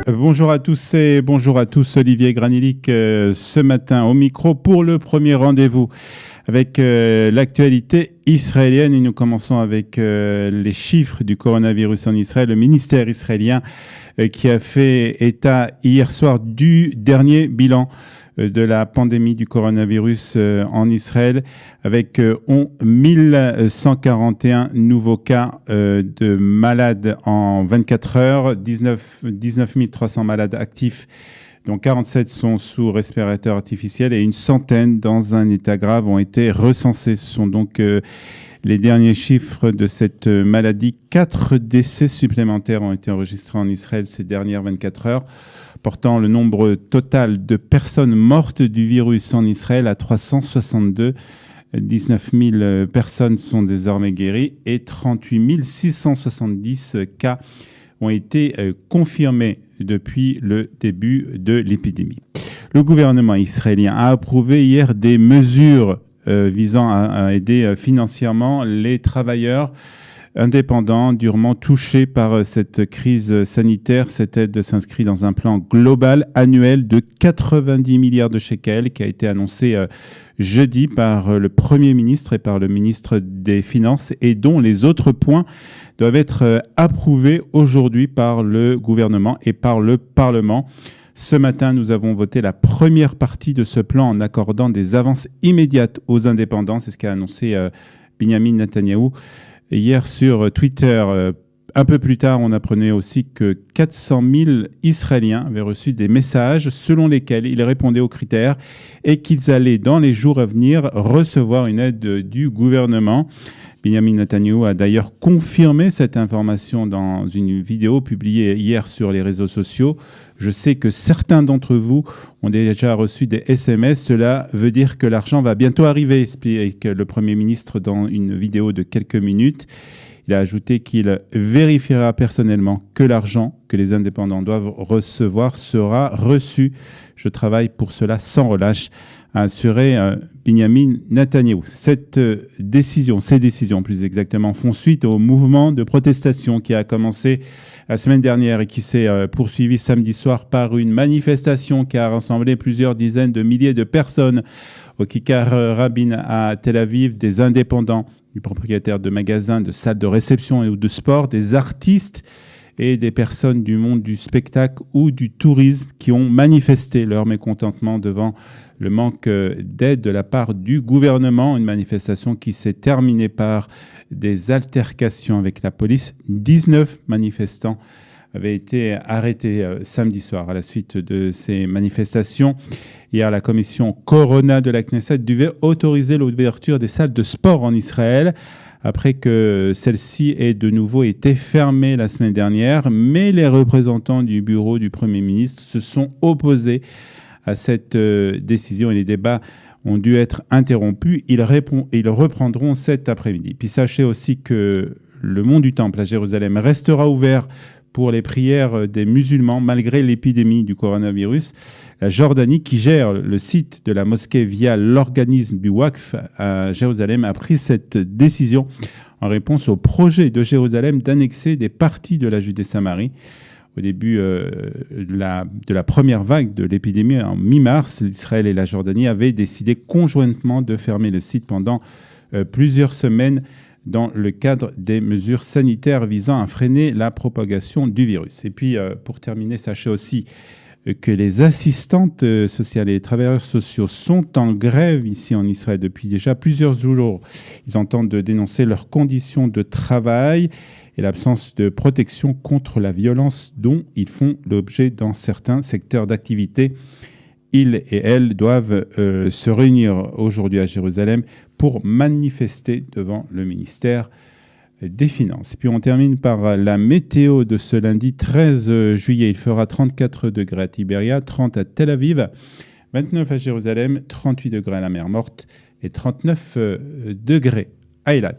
Bonjour à tous et bonjour à tous. Olivier Granilic ce matin au micro pour le premier rendez-vous avec l'actualité israélienne. Et nous commençons avec les chiffres du coronavirus en Israël. Le ministère israélien qui a fait état hier soir du dernier bilan de la pandémie du coronavirus en Israël avec 1141 nouveaux cas de malades en 24 heures, 19 300 malades actifs, dont 47 sont sous respirateur artificiel et une centaine dans un état grave ont été recensés. Ce sont donc les derniers chiffres de cette maladie. 4 décès supplémentaires ont été enregistrés en Israël ces dernières 24 heures, portant le nombre total de personnes mortes du virus en Israël à 362. 19 000 personnes sont désormais guéries et 38 670 cas ont été confirmés depuis le début de l'épidémie. Le gouvernement israélien a approuvé hier des mesures visant à aider financièrement les travailleurs indépendants durement touchés par cette crise sanitaire. Cette aide s'inscrit dans un plan global annuel de 90 milliards de shekels qui a été annoncé jeudi par le Premier ministre et par le ministre des Finances et dont les autres points doivent être approuvés aujourd'hui par le gouvernement et par le Parlement. Ce matin, nous avons voté la première partie de ce plan en accordant des avances immédiates aux indépendants. C'est ce qu'a annoncé Benjamin Netanyahou hier sur Twitter. Un peu plus tard, on apprenait aussi que 400 000 Israéliens avaient reçu des messages selon lesquels ils répondaient aux critères et qu'ils allaient, dans les jours à venir, recevoir une aide du gouvernement. Benjamin Netanyahou a d'ailleurs confirmé cette information dans une vidéo publiée hier sur les réseaux sociaux. Je sais que certains d'entre vous ont déjà reçu des SMS. Cela veut dire que l'argent va bientôt arriver, explique le Premier ministre dans une vidéo de quelques minutes. Il a ajouté qu'il vérifiera personnellement que l'argent que les indépendants doivent recevoir sera reçu. Je travaille pour cela sans relâche, a assuré Benjamin Netanyahou. Ces décisions plus exactement, font suite au mouvement de protestation qui a commencé la semaine dernière et qui s'est poursuivi samedi soir par une manifestation qui a rassemblé plusieurs dizaines de milliers de personnes au Kikar Rabin à Tel Aviv, des indépendants, du propriétaire de magasins, de salles de réception et de sport, des artistes et des personnes du monde du spectacle ou du tourisme qui ont manifesté leur mécontentement devant le manque d'aide de la part du gouvernement. Une manifestation qui s'est terminée par des altercations avec la police. 19 manifestants avaient été arrêtés samedi soir à la suite de ces manifestations. Hier, la commission Corona de la Knesset devait autoriser l'ouverture des salles de sport en Israël après que celle-ci ait de nouveau été fermée la semaine dernière. Mais les représentants du bureau du Premier ministre se sont opposés à cette décision et les débats ont dû être interrompus. Ils reprendront cet après-midi. Puis sachez aussi que le mont du Temple à Jérusalem restera ouvert pour les prières des musulmans malgré l'épidémie du coronavirus. La Jordanie, qui gère le site de la mosquée via l'organisme du Waqf à Jérusalem, a pris cette décision en réponse au projet de Jérusalem d'annexer des parties de la Judée-Samarie. Au début de la première vague de l'épidémie, en mi-mars, l'Israël et la Jordanie avaient décidé conjointement de fermer le site pendant plusieurs semaines dans le cadre des mesures sanitaires visant à freiner la propagation du virus. Et puis, pour terminer, sachez aussi que les assistantes sociales et les travailleurs sociaux sont en grève ici en Israël depuis déjà plusieurs jours. Ils entendent dénoncer leurs conditions de travail et l'absence de protection contre la violence dont ils font l'objet dans certains secteurs d'activité. Ils et elles doivent se réunir aujourd'hui à Jérusalem pour manifester devant le ministère des Finances. Et puis on termine par la météo de ce lundi 13 juillet. Il fera 34 degrés à Tibéria, 30 à Tel Aviv, 29 à Jérusalem, 38 degrés à la mer Morte et 39 degrés à Eilat.